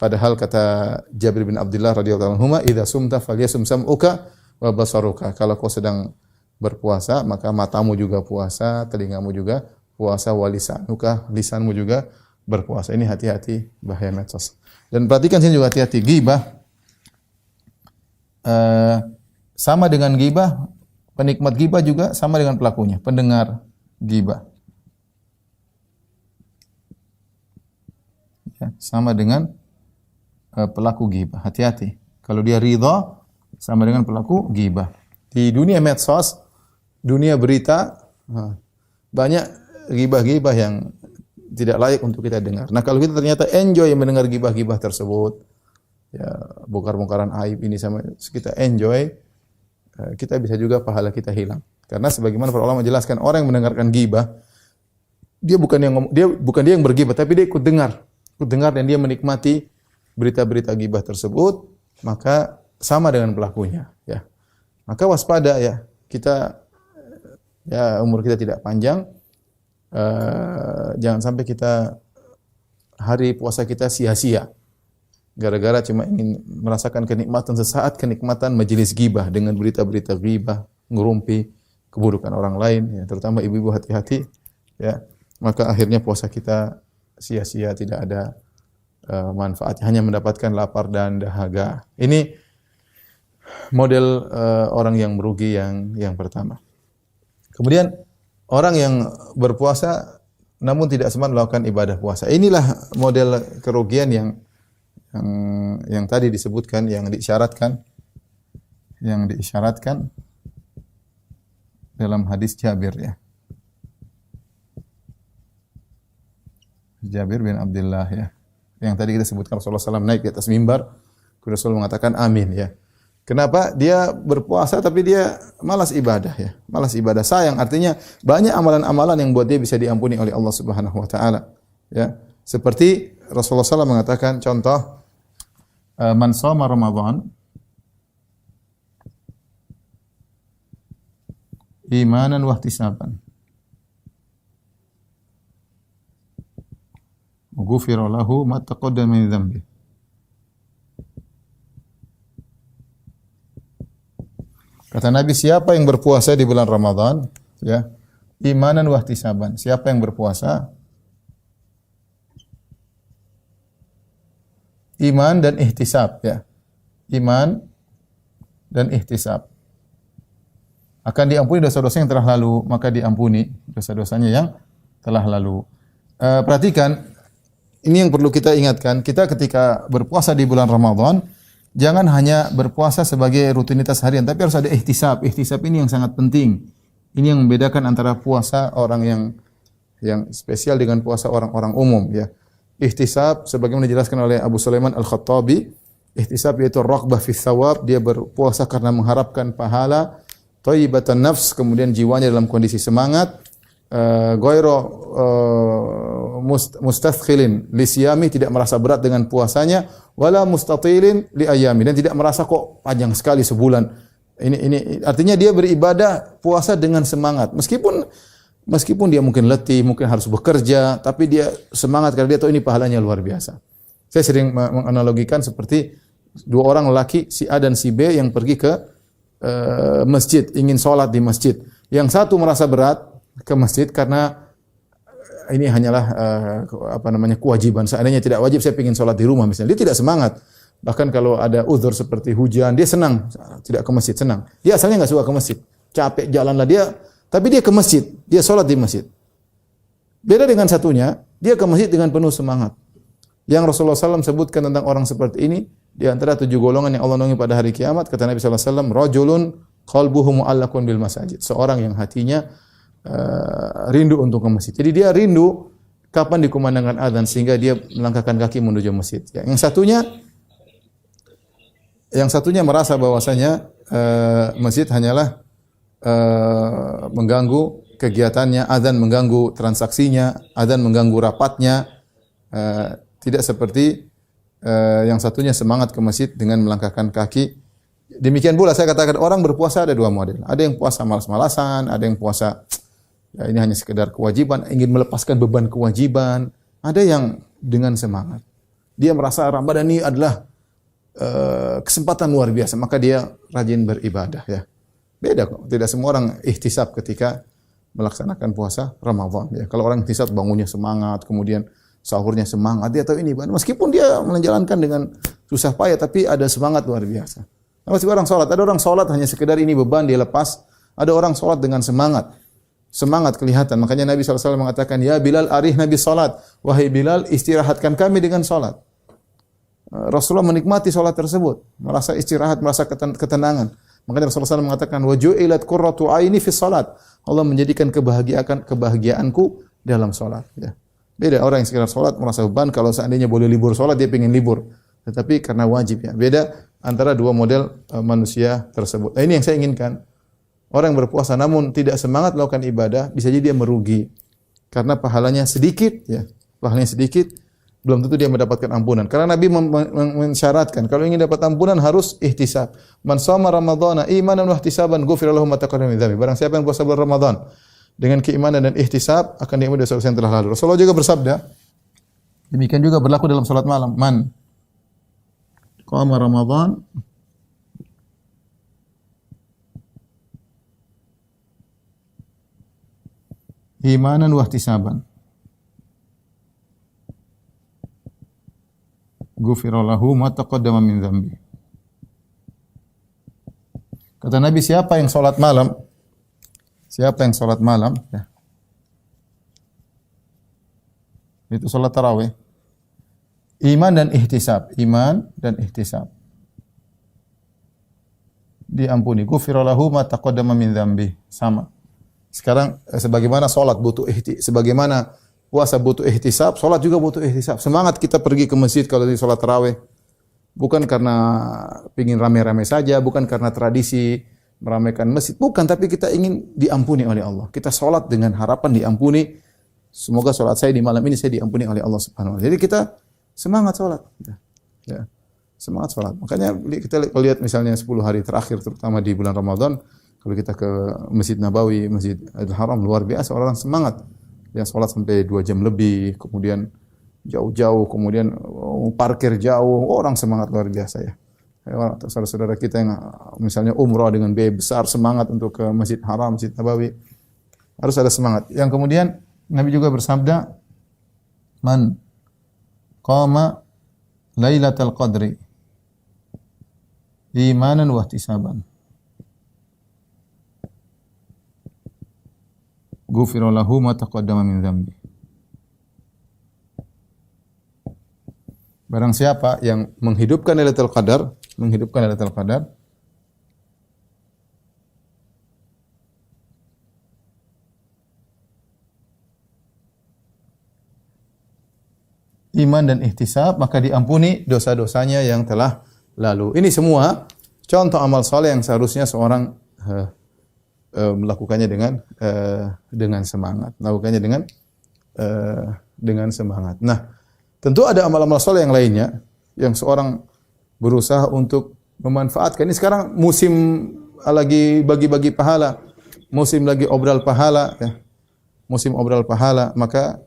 Padahal kata Jabir bin Abdullah radhiyallahu anhu, "Idza sumta falyasum sam'uka wa basaruka." Kalau kau sedang berpuasa, maka matamu juga puasa, telingamu juga puasa, wa lisanuka, lisanmu juga berpuasa. Ini hati-hati bahaya medsos. Dan perhatikan sini juga hati-hati ghibah. Sama dengan ghibah, penikmat ghibah juga sama dengan pelakunya, pendengar ghibah. Ya, sama dengan pelaku ghibah. Hati-hati. Kalau dia ridha, sama dengan pelaku ghibah. Di dunia medsos, dunia berita, banyak ghibah-ghibah yang tidak layak untuk kita dengar. Nah, kalau kita ternyata enjoy mendengar ghibah-ghibah tersebut, ya, bongkar-bongkaran aib ini sama kita enjoy, kita bisa juga pahala kita hilang. Karena sebagaimana para ulama menjelaskan, orang yang mendengarkan ghibah, dia bukan dia yang berghibah, tapi dia ikut dengar dan dia menikmati berita-berita ghibah tersebut, maka sama dengan pelakunya, ya. Maka waspada, ya. Kita, ya, umur kita tidak panjang, jangan sampai hari puasa kita sia-sia gara-gara cuma ingin merasakan kenikmatan sesaat, kenikmatan majelis ghibah dengan berita-berita ghibah, ngerumpi keburukan orang lain, ya, terutama ibu-ibu, hati-hati, ya. Maka akhirnya puasa kita sia-sia, tidak ada manfaat, hanya mendapatkan lapar dan dahaga. Ini model orang yang merugi yang pertama. Kemudian orang yang berpuasa namun tidak sempat melakukan ibadah puasa. Inilah model kerugian yang tadi disebutkan, yang diisyaratkan dalam hadis Jabir, ya. Jabir bin Abdullah, ya. Yang tadi kita sebutkan, Rasulullah SAW naik di atas mimbar, Rasulullah mengatakan amin, ya. Kenapa? Dia berpuasa tapi dia malas ibadah, ya. Malas ibadah. Sayang, artinya banyak amalan-amalan yang buat dia bisa diampuni oleh Allah Subhanahu wa taala, ya. Seperti Rasulullah SAW mengatakan, contoh, man shoma Ramadan imanan wa ihtisaban ghufira lahu ma taqaddama min dhanbi. Kata Nabi, siapa yang berpuasa di bulan Ramadan, ya, imanan wa ihtisaban. Siapa yang berpuasa iman dan ihtisab, ya. Iman dan ihtisab. Akan diampuni dosa-dosa yang telah lalu, maka diampuni dosa-dosanya yang telah lalu. perhatikan, ini yang perlu kita ingatkan, kita ketika berpuasa di bulan Ramadan, jangan hanya berpuasa sebagai rutinitas harian, tapi harus ada ihtisab. Ihtisab ini yang sangat penting. Ini yang membedakan antara puasa orang yang spesial dengan puasa orang-orang umum, ya. Ihtisab sebagaimana dijelaskan oleh Abu Sulaiman Al-Khattabi, ihtisab yaitu raghbah fi thawab, dia berpuasa karena mengharapkan pahala, thayyibatan nafs, kemudian jiwanya dalam kondisi semangat, ghairu mustathkhilin li siyami, tidak merasa berat dengan puasanya, wala mustatilin li ayami, dan tidak merasa kok panjang sekali sebulan. Ini artinya dia beribadah puasa dengan semangat. Meskipun dia mungkin letih, mungkin harus bekerja, tapi dia semangat karena dia tahu ini pahalanya luar biasa. Saya sering menganalogikan seperti dua orang lelaki, si A dan si B, yang pergi ke masjid, ingin sholat di masjid. Yang satu merasa berat ke masjid karena ini hanyalah kewajiban. Seandainya tidak wajib, saya ingin sholat di rumah misalnya. Dia tidak semangat. Bahkan kalau ada uzur seperti hujan, dia senang tidak ke masjid, senang. Dia asalnya nggak suka ke masjid, capek jalanlah dia. Tapi dia ke masjid, dia sholat di masjid. Beda dengan satunya, dia ke masjid dengan penuh semangat. Yang Rasulullah SAW sebutkan tentang orang seperti ini, di antara 7 golongan yang Allah naungi pada hari kiamat, kata Nabi SAW, rajulun qalbuhu mu'allaqun bil masajid. Seorang yang hatinya rindu untuk ke masjid. Jadi dia rindu kapan dikumandangkan azan sehingga dia melangkahkan kaki menuju masjid. Yang satunya merasa bahwasanya masjid hanyalah mengganggu kegiatannya, azan mengganggu transaksinya, azan mengganggu rapatnya. Tidak seperti yang satunya semangat ke masjid dengan melangkahkan kaki. Demikian pula saya katakan orang berpuasa ada 2 model. Ada yang puasa malas-malasan, ada yang puasa ya ini hanya sekedar kewajiban, ingin melepaskan beban kewajiban. Ada yang dengan semangat. Dia merasa Ramadan ini adalah kesempatan luar biasa, maka dia rajin beribadah, ya. Beda kok. Tidak semua orang ihtisab ketika melaksanakan puasa Ramadan, ya. Kalau orang ihtisab bangunnya semangat, kemudian sahurnya semangat, dia tahu ini meskipun dia menjalankan dengan susah payah, tapi ada semangat luar biasa. Masih orang sholat, ada orang sholat hanya sekedar ini beban dia lepas, ada orang sholat dengan semangat kelihatan. Makanya Nabi SAW mengatakan, ya Bilal arih Nabi sholat, wahai Bilal istirahatkan kami dengan sholat. Rasulullah menikmati sholat tersebut, merasa istirahat, merasa ketenangan. Makanya Rasulullah SAW mengatakan, wa ju'ilat qurratu aini fi sholat. Allah menjadikan kebahagiaanku dalam sholat, ya. Beda orang yang sekedar sholat merasa beban, kalau seandainya boleh libur sholat dia ingin libur. Tetapi karena wajib, ya. Beda antara 2 model manusia tersebut. Nah, ini yang saya inginkan. Orang yang berpuasa namun tidak semangat melakukan ibadah, bisa jadi dia merugi. Karena pahalanya sedikit, ya. Pahalanya sedikit, belum tentu dia mendapatkan ampunan. Karena Nabi mensyaratkan kalau ingin dapat ampunan harus ihtisab. Man shoma ramadhana imanan wa ihtisaban ghufira lahu ma taqaddama min dzambi. Barang siapa yang puasa bulan Ramadan dengan keimanan dan ihtisab akan diampuni dosa yang telah lalu. Rasulullah juga bersabda, demikian juga berlaku dalam salat malam. Man qama Ramadan imanan wa ihtisaban ghufira lahu ma taqaddama min dzambi. Kata Nabi, siapa yang salat malam, ya, itu salat tarawih, iman dan ihtisab, diampuni. Ghufira lahu ma taqaddama min dzambi. Sama. Sekarang sebagaimana salat butuh sebagaimana puasa butuh ihtisab, salat juga butuh ihtisab. Semangat kita pergi ke masjid kalau di salat tarawih bukan karena pingin rame-rame saja, bukan karena tradisi meramaikan masjid, bukan, tapi kita ingin diampuni oleh Allah. Kita salat dengan harapan diampuni. Semoga salat saya di malam ini saya diampuni oleh Allah Subhanahu wa taala. Jadi kita semangat salat. Ya. Semangat salat. Makanya kita lihat misalnya 10 hari terakhir terutama di bulan Ramadan, kalau kita ke Masjid Nabawi, Masjid Al-Haram, luar biasa orang semangat. Yang sholat sampai 2 jam lebih, kemudian jauh-jauh, kemudian parkir jauh, orang semangat luar biasa, ya. Saudara-saudara kita yang misalnya umrah dengan biaya besar, semangat untuk ke Masjid Haram, Masjid Nabawi, harus ada semangat. Yang kemudian Nabi juga bersabda, man qama lailatul qadri imanan wa ihtisaban ghufira lahu ma taqaddama min dzambi. Barang siapa yang menghidupkan Lailatul Qadar, iman dan ihtisab, maka diampuni dosa-dosanya yang telah lalu. Ini semua contoh amal soleh yang seharusnya seorang melakukannya dengan semangat, dengan semangat. Nah, tentu ada amal-amal soleh yang lainnya yang seorang berusaha untuk memanfaatkan. Ini sekarang musim lagi bagi-bagi pahala, musim lagi obral pahala, ya. Musim obral pahala, maka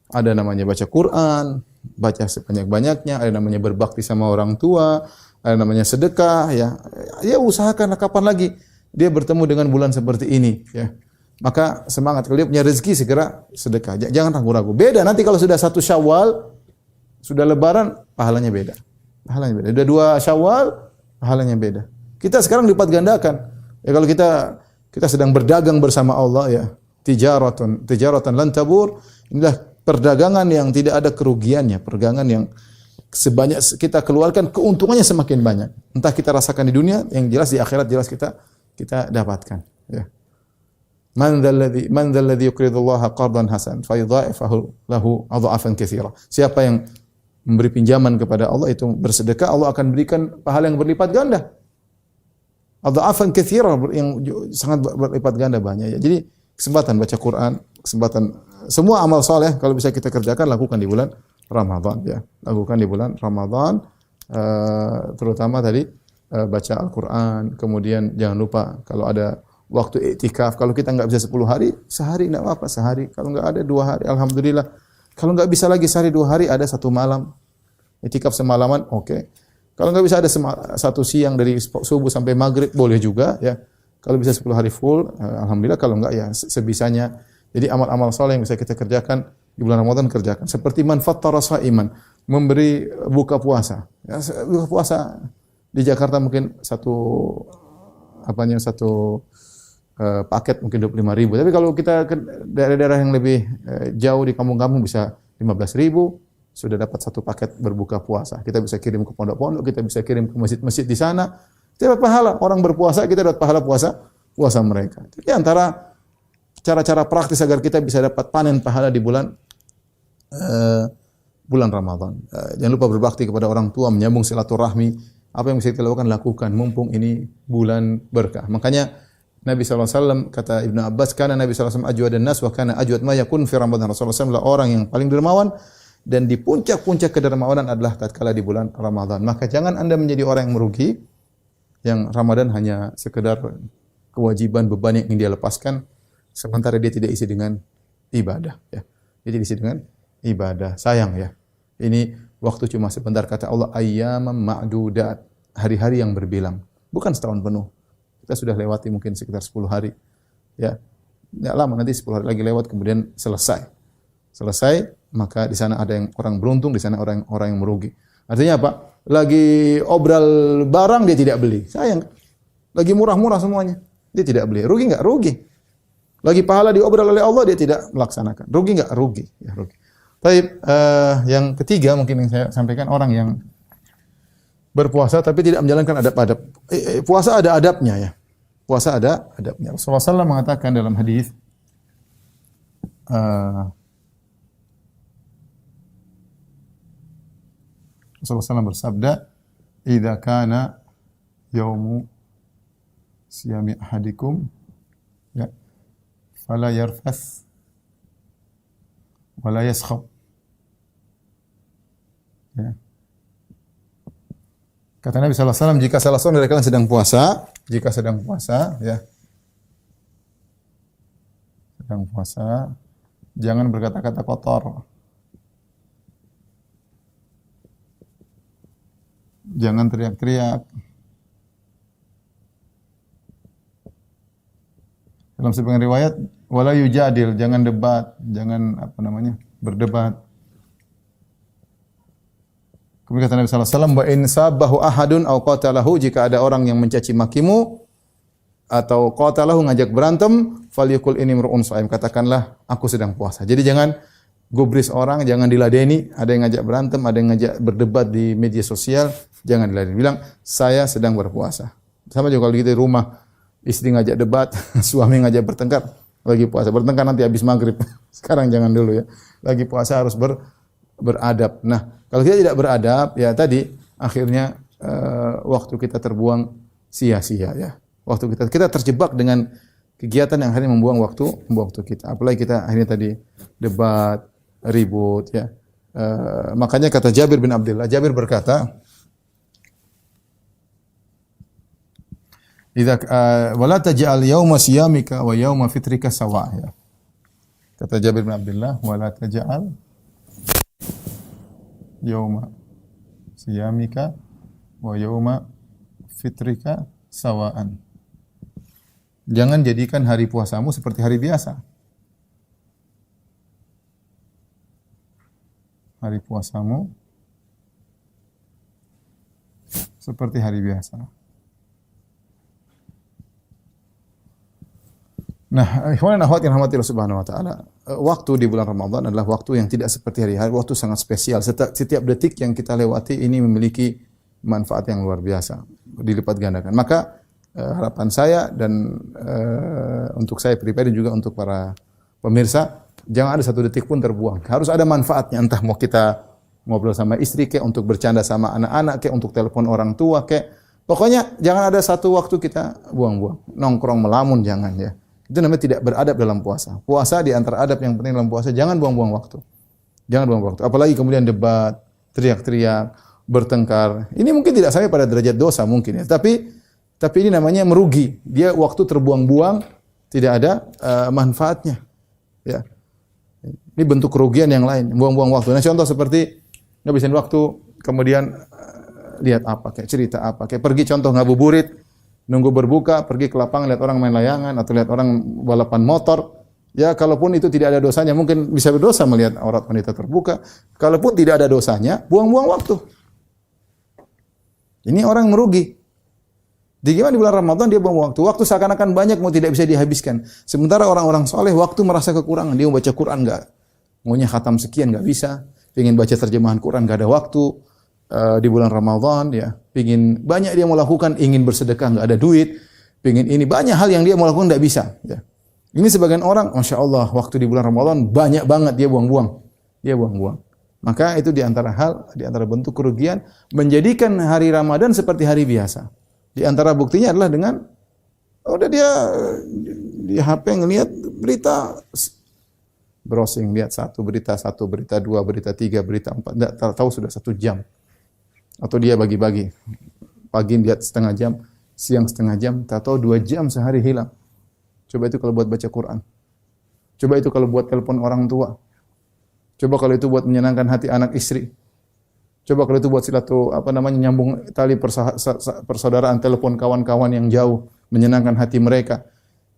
ada namanya baca Quran, baca sebanyak-banyaknya, ada namanya berbakti sama orang tua, ada namanya sedekah, ya. Ya usahakanlah kapan lagi dia bertemu dengan bulan seperti ini, ya. Maka semangat, kalau dia punya rezeki segera sedekah. Jangan ragu-ragu. Beda nanti kalau sudah 1 Syawal, sudah lebaran, pahalanya beda. Pahalanya beda. Sudah 2 Syawal, pahalanya beda. Kita sekarang dilipat gandakan. Ya kalau kita sedang berdagang bersama Allah, ya. Tijaratan lan tabur. Inilah perdagangan yang tidak ada kerugiannya, perdagangan yang sebanyak kita keluarkan keuntungannya semakin banyak. Entah kita rasakan di dunia, yang jelas di akhirat jelas kita dapatkan, ya. Man dzalladzi yuqridullaha qardan hasan fa yudha'ifahu lahu adha'afan katsira. Siapa yang memberi pinjaman kepada Allah itu bersedekah, Allah akan berikan pahala yang berlipat ganda. Adha'afan katsira, yang sangat berlipat ganda banyak, ya. Jadi kesempatan baca Quran, kesempatan semua amal saleh kalau bisa kita kerjakan, lakukan di bulan Ramadan, ya. Lakukan di bulan Ramadan, terutama tadi baca Al-Quran. Kemudian jangan lupa kalau ada waktu iktikaf, kalau kita enggak bisa 10 hari, sehari enggak apa-apa, sehari. Kalau enggak ada 2 hari, alhamdulillah. Kalau enggak bisa lagi sehari 2 hari, ada 1 malam. Iktikaf semalaman, oke. Kalau enggak bisa ada 1 siang dari subuh sampai maghrib, boleh juga, ya. Kalau bisa 10 hari full, alhamdulillah. Kalau enggak, ya sebisanya. Jadi amal-amal saleh yang bisa kita kerjakan di bulan Ramadan, kerjakan. Seperti man fattara sha'iman, memberi buka puasa. Ya, buka puasa di Jakarta mungkin satu paket mungkin 25.000. Tapi kalau kita ke daerah-daerah yang lebih jauh di kampung-kampung bisa 15.000, sudah dapat 1 paket berbuka puasa. Kita bisa kirim ke pondok-pondok, kita bisa kirim ke masjid-masjid di sana. Kita dapat pahala. Orang berpuasa, kita dapat pahala puasa mereka. Jadi antara cara-cara praktis agar kita bisa dapat panen pahala di bulan Ramadan. Jangan lupa berbakti kepada orang tua, menyambung silaturahmi. Apa yang bisa kita lakukan mumpung ini bulan berkah. Makanya Nabi SAW, kata Ibnu Abbas, karena Nabi SAW ajwadan nas wa kana ajwad ma yakun fi Ramadan. Rasulullah SAW adalah orang yang paling dermawan, dan di puncak-puncak kedermawanan adalah tatkala di bulan Ramadan. Maka jangan Anda menjadi orang yang merugi, yang Ramadan hanya sekedar kewajiban, beban yang ingin dia lepaskan, sementara dia tidak isi dengan ibadah, ya. Dia tidak isi dengan ibadah. Sayang, ya. Ini waktu cuma sebentar, kata Allah, ayyamam ma'dudat, hari-hari yang berbilang. Bukan setahun penuh. Kita sudah lewati mungkin sekitar 10 hari. Ya. Enggak lama, nanti 10 hari lagi lewat, kemudian selesai. Selesai, maka di sana ada yang orang beruntung, di sana orang yang merugi. Artinya apa? Lagi obral barang dia tidak beli. Sayang. Lagi murah-murah semuanya. Dia tidak beli. Rugi enggak? Rugi. Lagi pahala diobral oleh Allah, dia tidak melaksanakan. Rugi enggak? Rugi. Ya, rugi. Baik, yang ketiga mungkin yang saya sampaikan, orang yang berpuasa tapi tidak menjalankan adab-adab. Puasa ada adabnya, ya. Puasa ada adabnya. Rasulullah SAW mengatakan dalam hadis, Rasulullah SAW bersabda, "Idza kana yaumu siyami ahadikum, ya, fala yarfas wala yaskhab." Ya. Kata Nabi SAW, jika salah seorang dari kalian sedang puasa, ya, sedang puasa, jangan berkata-kata kotor. Jangan teriak-teriak. Dalam sebagian riwayat, wala yujadil, jangan debat, jangan berdebat. Kemudian kata Nabi sallallahu alaihi wasallam, wa in sabahu ahadun aw qatalahu, jika ada orang yang mencaci makimu atau qatalahu, ngajak berantem, falyakul inni mar'un shaim, katakanlah aku sedang puasa. Jadi jangan gubris orang, jangan diladeni. Ada yang ngajak berantem, ada yang ngajak berdebat di media sosial, jangan diladeni. Bilang, saya sedang berpuasa. Sama juga kalau gitu di rumah, istri ngajak debat, suami ngajak bertengkar, lagi puasa. Bertengkar nanti habis maghrib. Sekarang jangan dulu ya. Lagi puasa harus beradab. Nah, kalau kita tidak beradab, ya tadi akhirnya waktu kita terbuang sia-sia ya. Waktu kita terjebak dengan kegiatan yang akhirnya membuang waktu kita. Apalagi kita akhirnya tadi debat, ribut ya. Makanya kata Jabir bin Abdullah, Jabir berkata, "Idza wala taj'al yauma siyamika wa yauma fitrika sawa." Ya. Kata Jabir bin Abdullah, "Wala taj'al yauma siyamika wa yauma fitrika sawaan." Jangan jadikan hari puasamu seperti hari biasa. Hari puasamu seperti hari biasa. Nah, ikhwan dan akhwat yang rahmati Allah Subhanahu wa taala, waktu di bulan Ramadan adalah waktu yang tidak seperti hari-hari, waktu sangat spesial. Setiap detik yang kita lewati ini memiliki manfaat yang luar biasa, dilipat gandakan. Maka harapan saya dan untuk saya pribadi juga untuk para pemirsa, jangan ada satu detik pun terbuang. Harus ada manfaatnya, entah mau kita ngobrol sama istri kek, untuk bercanda sama anak-anak kek, untuk telepon orang tua kek. Pokoknya jangan ada satu waktu kita buang-buang. Nongkrong melamun jangan ya. Itu namanya tidak beradab dalam puasa. Puasa di antara adab yang penting dalam puasa, jangan buang-buang waktu. Jangan buang waktu. Apalagi kemudian debat, teriak-teriak, bertengkar. Ini mungkin tidak sampai pada derajat dosa mungkin ya. Tapi ini namanya merugi. Dia waktu terbuang-buang, tidak ada manfaatnya. Ya. Ini bentuk kerugian yang lain, buang-buang waktu. Nah, contoh seperti ngabisin waktu, kemudian lihat apa, kayak cerita apa, kayak pergi contoh ngabuburit, nunggu berbuka, pergi ke lapangan lihat orang main layangan atau lihat orang balapan motor. Ya, kalaupun itu tidak ada dosanya, mungkin bisa berdosa melihat aurat wanita terbuka. Kalaupun tidak ada dosanya, buang-buang waktu. Ini orang merugi. Gimana di bulan Ramadan dia buang waktu. Waktu seakan-akan banyak mau tidak bisa dihabiskan. Sementara orang-orang soleh waktu merasa kekurangan. Dia mau baca Quran enggak. Maunya khatam sekian enggak bisa. Pengen baca terjemahan Quran enggak ada waktu. Di bulan Ramadan ya. Pengen banyak dia mau lakukan. Ingin bersedekah enggak ada duit. Pengen ini banyak hal yang dia mau lakukan enggak bisa. Ya. Ini sebagian orang, Masya Allah, waktu di bulan Ramadan banyak banget dia buang-buang. Dia buang-buang. Maka itu di antara bentuk kerugian. Menjadikan hari Ramadan seperti hari biasa. Di antara buktinya adalah dengan udah dia di HP ngelihat berita, browsing lihat satu, berita 2, berita 3, berita 4, enggak tahu sudah 1 jam. Atau dia bagi-bagi. Pagi lihat setengah jam, siang setengah jam, tak tahu 2 jam sehari hilang. Coba itu kalau buat baca Quran. Coba itu kalau buat telepon orang tua. Coba kalau itu buat menyenangkan hati anak istri. Coba kalau itu buat nyambung tali persaudaraan, telepon kawan-kawan yang jauh, menyenangkan hati mereka.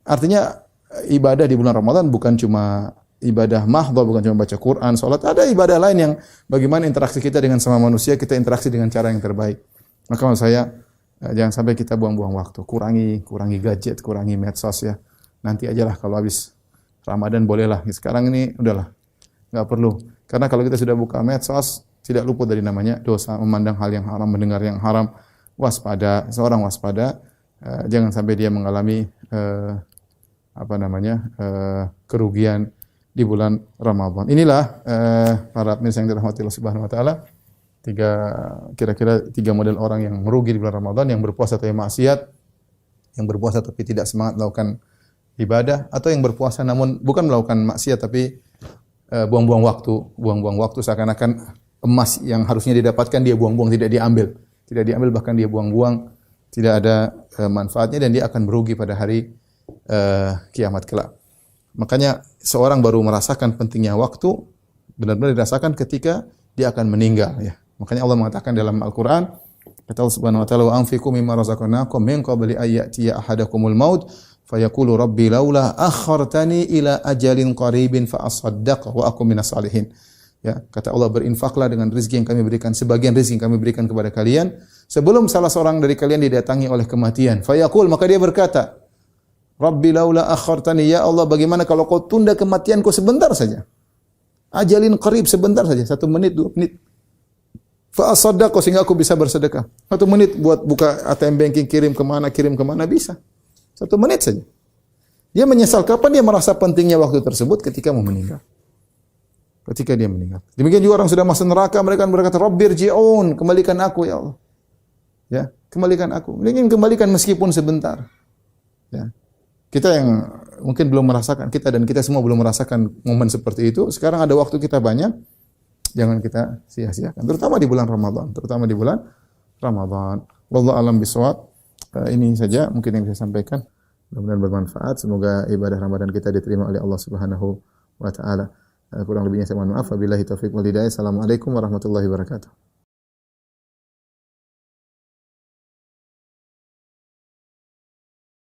Artinya ibadah di bulan Ramadan bukan cuma ibadah mahdhah, bukan cuma baca Quran, salat, ada ibadah lain yang bagaimana interaksi kita dengan sama manusia, kita interaksi dengan cara yang terbaik. Maka maksud saya jangan sampai kita buang-buang waktu. Kurangi gadget, kurangi medsos ya. Nanti ajalah kalau habis Ramadan bolehlah. Sekarang ini udahlah. Enggak perlu. Karena kalau kita sudah buka medsos, tidak luput dari namanya dosa, memandang hal yang haram, mendengar yang haram. Seorang waspada, jangan sampai dia mengalami kerugian di bulan Ramadan. Inilah para pemirsa yang dirahmati Allah Subhanahu wa taala, kira-kira 3 model orang yang merugi di bulan Ramadan, yang berpuasa tapi maksiat, yang berpuasa tapi tidak semangat melakukan ibadah, atau yang berpuasa namun bukan melakukan maksiat tapi buang-buang waktu seakan-akan emas yang harusnya didapatkan dia buang-buang, tidak diambil bahkan dia buang-buang, tidak ada manfaatnya dan dia akan merugi pada hari kiamat kelak. Makanya seorang baru merasakan pentingnya waktu benar-benar dirasakan ketika dia akan meninggal ya. Makanya Allah mengatakan dalam Al-Qur'an, kata Allah Subhanahu wa taala, "Wa anfiqu mimma razaqnakum min qabli an ya'tiya ahadakumul maut fayaqulu rabbi laula akhartani ila ajalin qaribin fa asaddaq wa akum minas salihin." Ya, kata Allah, berinfaklah dengan rezeki yang kami berikan, sebagian rezeki yang kami berikan kepada kalian sebelum salah seorang dari kalian didatangi oleh kematian. Fayaqul, maka dia berkata, Rabbi laula akhartani, ya Allah, bagaimana kalau kau tunda kematianku sebentar saja? Ajalin qarib, sebentar saja, 1 menit, 2 menit. Fa asaddaqu, sehingga aku bisa bersedekah. 1 menit buat buka ATM banking, kirim kemana bisa. 1 menit saja. Dia menyesal kapan dia merasa pentingnya waktu tersebut ketika mau meninggal. Ketika dia meninggal. Demikian juga orang sudah masuk neraka, mereka berkata, Rabbirji'un, kembalikan aku ya Allah. Ya, kembalikan aku. Ingin kembalikan meskipun sebentar. Ya. Kita yang mungkin belum merasakan, kita dan kita semua belum merasakan momen seperti itu. Sekarang ada waktu kita banyak, jangan kita sia-siakan. Terutama di bulan Ramadan. Wallahu a'lam bishawab. Ini saja mungkin yang saya sampaikan. Mudah-mudahan bermanfaat. Semoga ibadah Ramadan kita diterima oleh Allah Subhanahu wa taala. Kurang lebihnya saya mohon maaf. Wabillahi taufiq wal hidayah. Assalamualaikum warahmatullahi wabarakatuh.